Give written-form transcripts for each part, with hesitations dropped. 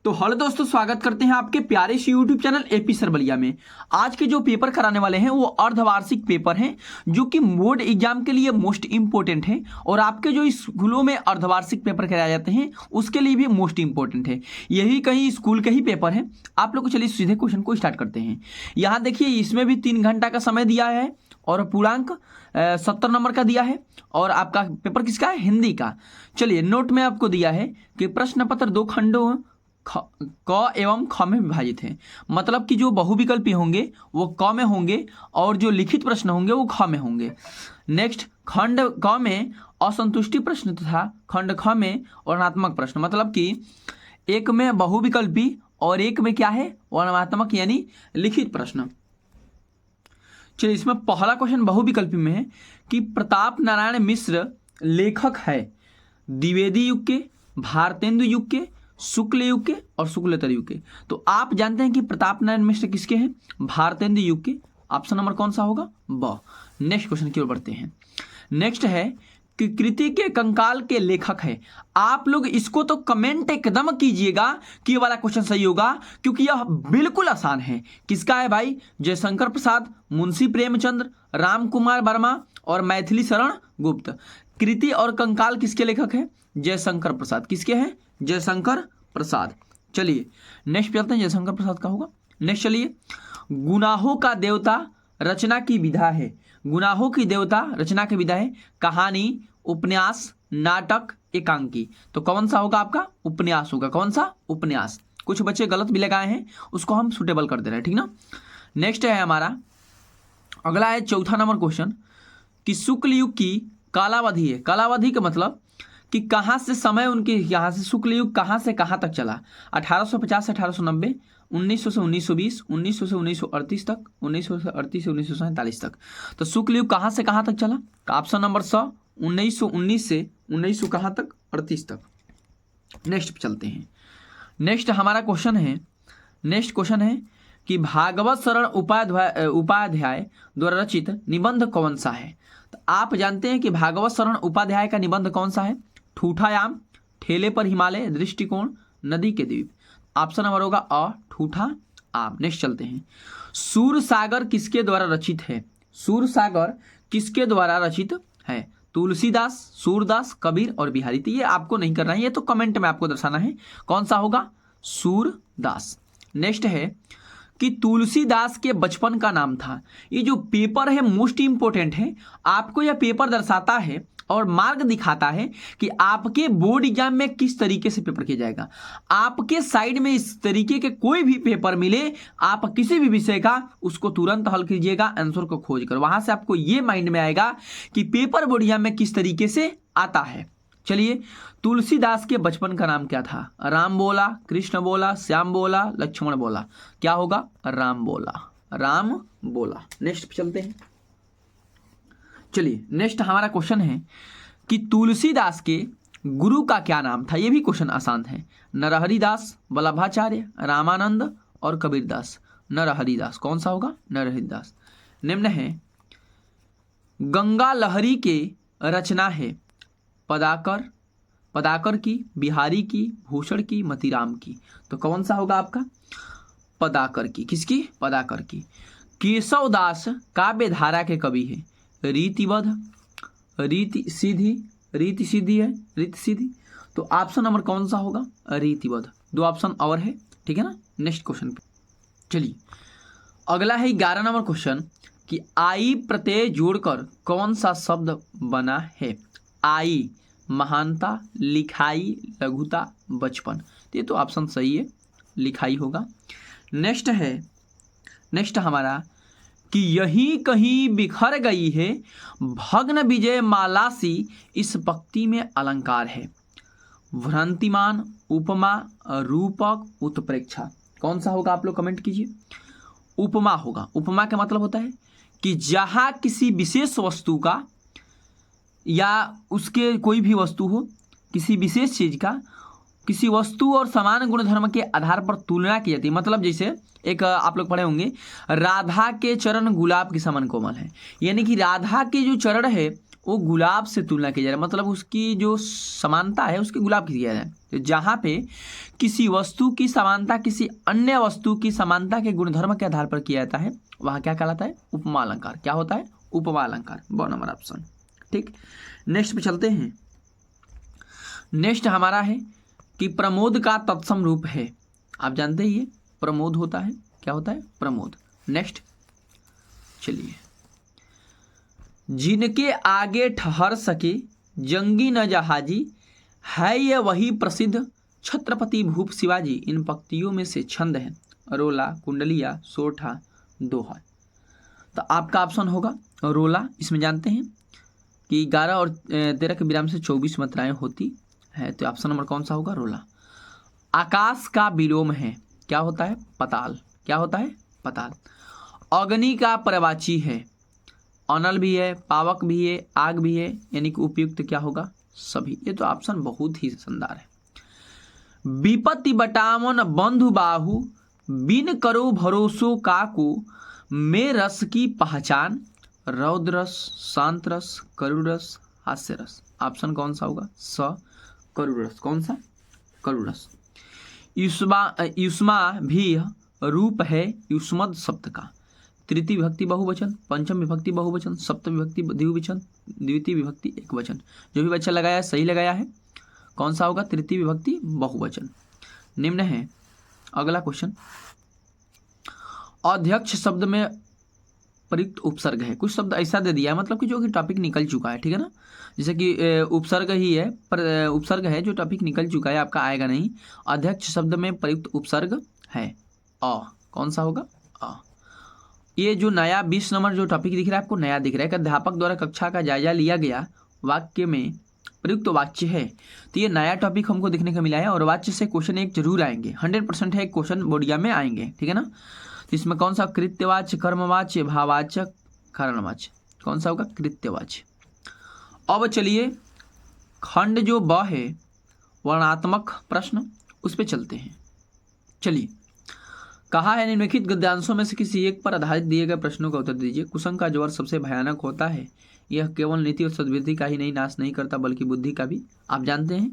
तो हेलो दोस्तों, स्वागत करते हैं आपके प्यारे से YouTube channel AP sir Ballia में। आज के जो पेपर कराने वाले हैं वो अर्धवार्षिक पेपर हैं जो कि बोर्ड एग्जाम के लिए मोस्ट इंपॉर्टेंट है और आपके जो स्कूलों में अर्धवार्षिक पेपर कराए जाते हैं उसके लिए भी मोस्ट इंपॉर्टेंट है। यही कहीं स्कूल के ही पेपर हैं। आप लोग को चलिए सीधे क्वेश्चन को स्टार्ट करते हैं। यहाँ देखिए, इसमें भी 3 घंटा का समय दिया है और पूर्णांक 70 नंबर का दिया है और आपका पेपर किसका है? हिंदी का। चलिए, नोट में आपको दिया है कि प्रश्न पत्र 2 खंडों क एवं ख में विभाजित है। मतलब कि जो बहुविकल्पी होंगे वो क में होंगे और जो लिखित प्रश्न होंगे वो ख में होंगे। नेक्स्ट, खंड क में असंतुष्टि प्रश्न तथा खंड ख में वर्णनात्मक प्रश्न। मतलब कि एक में बहुविकल्पी और एक में क्या है? वर्णनात्मक यानी लिखित प्रश्न। चलिए, इसमें पहला क्वेश्चन बहुविकल्पी में है कि प्रताप नारायण मिश्र लेखक है द्विवेदी युग के, भारतेंदु युग के, शुक्ल युग के और शुक्लेतर युग के। तो आप जानते हैं कि प्रताप नारायण मिश्र किसके हैं? भारतेंदु युग के। ऑप्शन नंबर कौन सा होगा? ब। नेक्स्ट क्वेश्चन की ओर बढ़ते हैं। नेक्स्ट है कि कृति के कंकाल के लेखक है। आप लोग इसको तो कमेंट एकदम कीजिएगा कि ये वाला क्वेश्चन सही होगा, क्योंकि यह बिल्कुल आसान है। किसका है भाई? जयशंकर प्रसाद, मुंशी प्रेमचंद्र, राम कुमार वर्मा और मैथिली शरण गुप्त। कृति और कंकाल किसके लेखक है? जयशंकर प्रसाद। किसके हैं? जयशंकर प्रसाद। चलिए नेक्स्ट चलते हैं, जयशंकर प्रसाद का होगा। नेक्स्ट चलिए, गुनाहों का देवता रचना की विधा है। गुनाहों की देवता रचना की विधा है कहानी, उपन्यास, नाटक, एकांकी। तो कौन सा होगा आपका? उपन्यास होगा। कौन सा? उपन्यास। कुछ बच्चे गलत भी लगाए हैं, उसको हम सुटेबल कर दे रहे हैं, ठीक ना। नेक्स्ट है हमारा अगला है चौथा नंबर क्वेश्चन कि शुक्ल युग की कालावधि है। कालावधि का मतलब कि कहाँ से समय उनके यहाँ से शुक्ल युग कहाँ से कहाँ तक चला? 1850 से 1890, 1900 से 1920, 1900 से 1938 तक, 1900 से 38 से 1947 तक। तो शुक्ल युग कहाँ से कहाँ तक चला? ऑप्शन नंबर 1919 से 1900 कहाँ तक? 38 तक। नेक्स्ट चलते हैं। नेक्स्ट हमारा क्वेश्चन है कि भागवत शरण उपाध्याय द्वारा रचित निबंध कौन सा है? तो आप जानते हैं कि भागवत शरण उपाध्याय का निबंध कौन सा है? ठूठायाम, ठेले पर हिमालय, दृष्टिकोण, नदी के द्वीप। ऑप्शन नंबर होगा अ, ठूठा आम। नेक्स्ट चलते हैं। सूरसागर किसके द्वारा रचित है? सूरसागर किसके द्वारा रचित है? तुलसीदास, सूरदास, कबीर और बिहारी। तो ये आपको नहीं करना है, ये तो कमेंट में आपको दर्शाना है कौन सा होगा? सूरदास। नेक्स्ट है कि तुलसीदास के बचपन का नाम था। ये जो पेपर है मोस्ट इंपोर्टेंट है। आपको यह पेपर दर्शाता है और मार्ग दिखाता है कि आपके बोर्ड एग्जाम में किस तरीके से पेपर किया जाएगा। आपके साइड में इस तरीके के कोई भी पेपर मिले, आप किसी भी विषय का उसको तुरंत हल कीजिएगा आंसर को खोज कर। वहां से आपको ये माइंड में आएगा कि पेपर बोर्ड एग्जाम में किस तरीके से आता है। चलिए, तुलसीदास के बचपन का नाम क्या था? राम बोला, कृष्ण बोला, श्याम बोला, लक्ष्मण बोला। क्या होगा? राम बोला। राम बोला। नेक्स्ट चलते हैं। चलिए, नेक्स्ट हमारा क्वेश्चन है कि तुलसीदास के गुरु का क्या नाम था? यह भी क्वेश्चन आसान है। नरहरिदास, वल्लभाचार्य, रामानंद और कबीरदास। नरहरिदास। कौन सा होगा? नरहरिदास। निम्न है गंगा लहरी के रचना है पदाकर की, बिहारी की, भूषण की, मतीराम की। तो कौन सा होगा आपका? पदाकर की। किसकी? पदाकर की। केशवदास काव्य धारा के कवि है। रीतिबद्ध, रीति सीधी है, रीति सीधी। तो ऑप्शन नंबर कौन सा होगा? रीतिबद्ध। 2 ऑप्शन और है, ठीक है ना। नेक्स्ट क्वेश्चन पे चलिए, अगला है 11 नंबर क्वेश्चन कि आई प्रत्यय जोड़कर कौन सा शब्द बना है? आई महानता, लिखाई, लघुता, बचपन। ये तो ऑप्शन सही है, लिखाई होगा। नेक्स्ट हमारा कि यही कहीं बिखर गई है भग्न विजय मालासी, इस पंक्ति में अलंकार है। भ्रांतिमान, उपमा, रूपक, उत्प्रेक्षा। कौन सा होगा? आप लोग कमेंट कीजिए। उपमा होगा। उपमा का मतलब होता है कि जहां किसी विशेष वस्तु का या उसके कोई भी वस्तु हो, किसी विशेष चीज का किसी वस्तु और समान गुणधर्म के आधार पर तुलना की जाती है। मतलब जैसे एक आप लोग पढ़े होंगे, राधा के चरण गुलाब के समान कोमल है। यानी कि राधा के जो चरण है वो गुलाब से तुलना की जा रही है, मतलब उसकी जो समानता है उसकी गुलाब की किया जाए। तो जहाँ पे किसी वस्तु की समानता किसी अन्य वस्तु की समानता के गुणधर्म के आधार पर किया जाता है वहाँ क्या कहलाता है? उपमा अलंकार। क्या होता है? उपमा अलंकार। 2 नंबर ऑप्शन। ठीक, नेक्स्ट पे चलते हैं। नेक्स्ट हमारा है कि प्रमोद का तत्सम रूप है। आप जानते ही है प्रमोद होता है, क्या होता है? प्रमोद। नेक्स्ट चलिए, जिनके आगे ठहर सके जंगी न जहाजी, है ये वही प्रसिद्ध छत्रपति भूप शिवाजी। इन पंक्तियों में से छंद है रोला, कुंडलिया, सोठा, दोहा। तो आपका ऑप्शन होगा रोला। इसमें जानते हैं कि 11 और 13 के विराम से 24 मात्राएं होती है, तो ऑप्शन नंबर कौन सा होगा? रोला। आकाश का विलोम है, क्या होता है? पताल। क्या होता है? पताल। अग्नि का पर्यायवाची है, अनल भी है, पावक भी है, आग भी है, यानी कि उपयुक्त क्या होगा? सभी। ये तो ऑप्शन बहुत ही शानदार है। विपत्ति बटावन बंधु बाहु, बिन करो भरोसो काकू, में रस की पहचान, रौद्र रस, शांत रस, करुण रस, हास्य रस। ऑप्शन कौन सा होगा? स, करुण रस। कौन सा? करुण रस। युष्मा भी रूप है युष्मद शब्द का। तृतीय विभक्ति बहुवचन, पंचम विभक्ति बहुवचन, सप्तम विभक्ति द्विवचन, द्वितीय विभक्ति एकवचन। जो भी बच्चा लगाया सही लगाया है। कौन सा होगा? तृतीय विभक्ति बहुवचन। निम्न है अगला क्वेश्चन। अध्यक्ष शब्द में प्रयुक्त उपसर्ग है। कुछ शब्द ऐसा दे दिया है मतलब कि जो कि टॉपिक निकल चुका है, ठीक है ना। जैसे कि उपसर्ग ही है, पर उपसर्ग है जो टॉपिक निकल चुका है, आपका आएगा नहीं। अध्यक्ष शब्द में प्रयुक्त उपसर्ग है अ। कौन सा होगा? अ। ये जो नया 20 नंबर जो टॉपिक दिख रहा है आपको, नया दिख रहा है कि अध्यापक द्वारा कक्षा का जायजा लिया गया वाक्य में प्रयुक्त वाच्य है। तो ये नया टॉपिक हमको देखने को मिला है और वाच्य से क्वेश्चन एक जरूर आएंगे, 100% है क्वेश्चन बोर्डिया में आएंगे, ठीक है ना। तो इसमें कौन सा? कृत्यवाच्य, कर्मवाच्य, भाववाचक, कारणवाच्य। कौन सा होगा? कृत्यवाच्य। अब चलिए खंड जो ब है वर्णात्मक प्रश्न, उस पर चलते हैं। चलिए, कहा है निम्नलिखित गद्यांशों में से किसी एक पर आधारित दिए गए प्रश्नों का उत्तर दीजिए। कुसंग का ज्वर सबसे भयानक होता है, यह केवल नीति और सद्वृत्ति का ही नहीं नाश नहीं करता बल्कि बुद्धि का भी। आप जानते हैं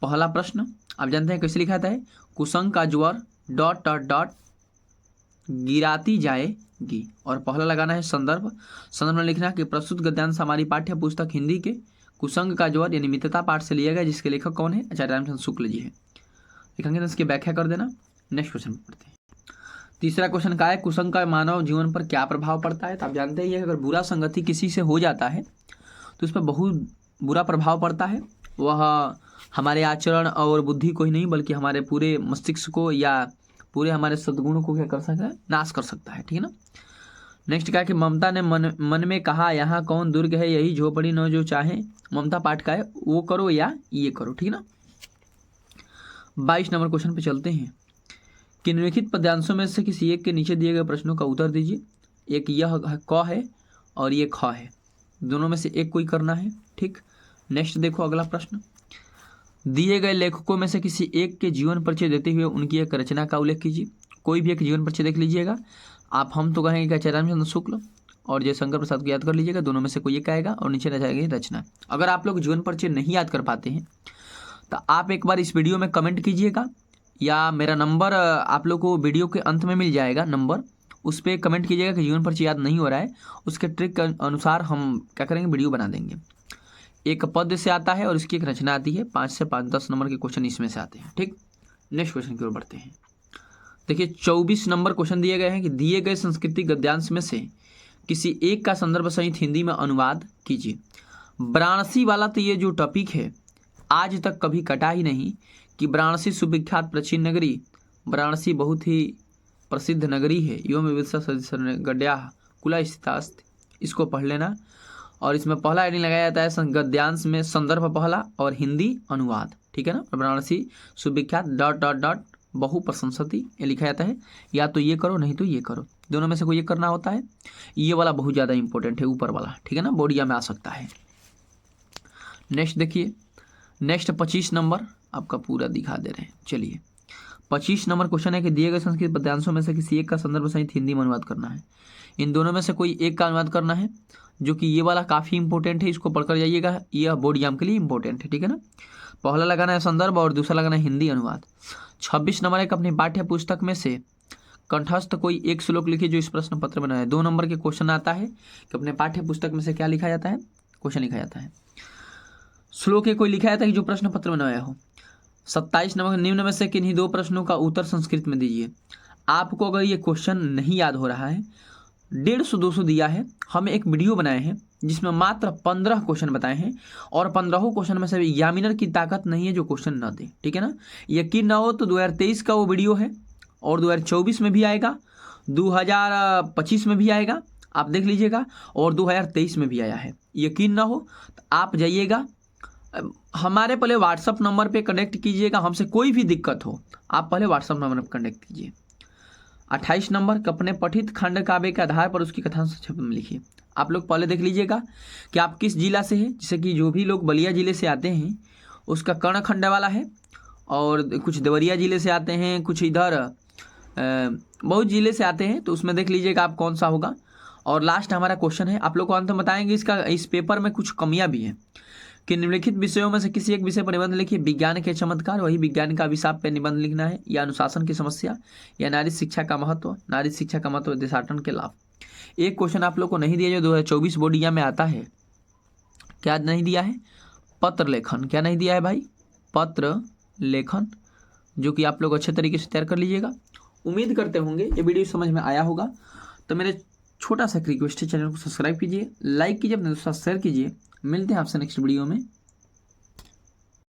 पहला प्रश्न, आप जानते हैं कैसे लिखा था? कुसंग का ज्वर ... गिराती जाएगी, और पहला लगाना है संदर्भ। संदर्भ में लिखना है कि प्रस्तुत गद्यांश हमारी पाठ्य पुस्तक हिंदी के कुसंग का ज्वर यानी मित्रता पाठ से लिया गया, जिसके लेखक कौन है? आचार्य रामचंद्र शुक्ल जी है। लिखेंगे तो इसकी व्याख्या कर देना। नेक्स्ट क्वेश्चन पढ़ते हैं। तीसरा क्वेश्चन का है कुसंग का मानव जीवन पर क्या प्रभाव पड़ता है। तो आप जानते ही है अगर बुरा संगति किसी से हो जाता है तो उस पर बहुत बुरा प्रभाव पड़ता है। वह हमारे आचरण और बुद्धि को ही नहीं बल्कि हमारे पूरे मस्तिष्क को या पूरे हमारे सद्गुणों को क्या कर सकता है? नाश कर सकता है, ठीक है ना। नेक्स्ट क्या है कि ममता ने मन में कहा यहाँ कौन दुर्ग है, यही झोपड़ी न जो चाहे। ममता पाठ का है, वो करो या ये करो, ठीक है ना। 22 नंबर क्वेश्चन पे चलते हैं कि निम्नलिखित पद्यांशों में से किसी एक के नीचे दिए गए प्रश्नों का उत्तर दीजिए। एक यह क है और ये ख है, दोनों में से एक कोई करना है, ठीक। नेक्स्ट देखो अगला प्रश्न। दिए गए लेखकों में से किसी एक के जीवन परिचय देते हुए उनकी एक रचना का उल्लेख कीजिए। कोई भी एक जीवन परिचय देख लीजिएगा आप। हम तो कहेंगे कि आचार्य रामचंद्र शुक्ल और जयशंकर प्रसाद को याद कर लीजिएगा, दोनों में से कोई एक आएगा और नीचे जाएगी रचना। अगर आप लोग जीवन परिचय नहीं याद कर पाते हैं तो आप एक बार इस वीडियो में कमेंट कीजिएगा, या मेरा नंबर आप लोग को वीडियो के अंत में मिल जाएगा नंबर, उस पर कमेंट कीजिएगा कि जीवन परिचय याद नहीं हो रहा है। उसके ट्रिक के अनुसार हम क्या करेंगे, वीडियो बना देंगे। एक पद से आता है और इसकी एक रचना आती है। 5 से 10 नंबर के क्वेश्चन इसमें से आते हैं, ठीक। नेक्स्ट क्वेश्चन की ओर बढ़ते हैं। देखिए 24 नंबर क्वेश्चन दिए गए हैं कि दिए गए संस्कृति गद्यांश में से किसी एक का संदर्भ सहित हिंदी में अनुवाद कीजिए। वाराणसी वाला तो ये जो टॉपिक है आज तक कभी कटा ही नहीं कि वाराणसी सुविख्यात प्राचीन नगरी, वाराणसी बहुत ही प्रसिद्ध नगरी है, यो में गड्या कुला स्थितास्त, इसको पढ़ लेना। और इसमें पहला हेडिंग लगाया जाता है गद्यांश में संदर्भ पहला और हिंदी अनुवाद, ठीक है ना। वाराणसी सुविख्यात ... बहु प्रशंसति ये लिखा जाता है। या तो ये करो नहीं तो ये करो, दोनों में से कोई ये करना होता है। ये वाला बहुत ज़्यादा इंपॉर्टेंट है, ऊपर वाला, ठीक है ना, बोर्डिया में आ सकता है। नेक्स्ट देखिए, नेक्स्ट 25 नंबर आपका पूरा दिखा दे रहे हैं। चलिए 25 नंबर क्वेश्चन है कि दिए गए संस्कृत पद्यांशों में से किसी एक का संदर्भ सहित हिंदी में अनुवाद करना है। इन दोनों में से कोई एक का अनुवाद करना है, जो कि ये वाला काफ़ी इंपॉर्टेंट है, इसको पढ़कर जाइएगा, यह बोर्ड एग्जाम के लिए इंपॉर्टेंट है, ठीक है ना। पहला लगाना है संदर्भ और दूसरा लगाना है हिंदी अनुवाद। 26 नंबर एक अपनी पाठ्य पुस्तक में से कंठस्थ कोई एक श्लोक लिखिए जो इस प्रश्न पत्र में है। 2 नंबर के क्वेश्चन आता है कि अपने पाठ्य पुस्तक में से क्या लिखा जाता है, क्वेश्चन लिखा जाता है, श्लोक कोई लिखा जाता है कि जो प्रश्न पत्र में आया हो। 27 नंबर निम्न में से किन्हीं 2 प्रश्नों का उत्तर संस्कृत में दीजिए। आपको अगर ये क्वेश्चन नहीं याद हो रहा है, 150-200 दिया है, हम एक वीडियो बनाए हैं जिसमें मात्र 15 क्वेश्चन बताए हैं और 15 क्वेश्चन में से एग्जामिनर की ताकत नहीं है जो क्वेश्चन न दे, ठीक है ना। यकीन ना हो तो 2023 का वो वीडियो है और 2024 में भी आएगा, 2025 में भी आएगा, आप देख लीजिएगा, और 2023 में भी आया है। यकीन ना हो तो आप जाइएगा, हमारे पहले व्हाट्सअप नंबर पे कनेक्ट कीजिएगा, हमसे कोई भी दिक्कत हो आप पहले व्हाट्सअप नंबर पर कनेक्ट कीजिए। 28 नंबर अपने पठित खंड काव्य के आधार पर उसकी कथांश संक्षेप में लिखिए। आप लोग पहले देख लीजिएगा कि आप किस जिला से हैं, जैसे कि जो भी लोग बलिया जिले से आते हैं उसका कर्ण खंड वाला है, और कुछ देवरिया जिले से आते हैं, कुछ इधर बहुत जिले से आते हैं, तो उसमें देख लीजिएगा आप कौन सा होगा। और लास्ट हमारा क्वेश्चन है, आप लोग को अंत में बताएंगे इस पेपर में कुछ कमियां भी हैं कि निम्नलिखित विषयों में से किसी एक विषय पर निबंध लिखिए। विज्ञान के चमत्कार, वही विज्ञान का अभिशाप पर निबंध लिखना है, या अनुशासन की समस्या, या नारी शिक्षा का महत्व, नारी शिक्षा का महत्व देशाटन के लाभ। एक क्वेश्चन आप लोग को नहीं दिया जो 2024 बोर्ड एग्जाम में आता है, क्या नहीं दिया है, पत्र लेखन। क्या नहीं दिया है भाई, पत्र लेखन, जो कि आप लोग अच्छे तरीके से तैयार कर लीजिएगा। उम्मीद करते होंगे ये वीडियो समझ में आया होगा। तो मेरे छोटा सा रिक्वेस्ट है, चैनल को सब्सक्राइब कीजिए, लाइक कीजिए, अपने दोस्तों शेयर कीजिए। मिलते हैं आपसे नेक्स्ट वीडियो में।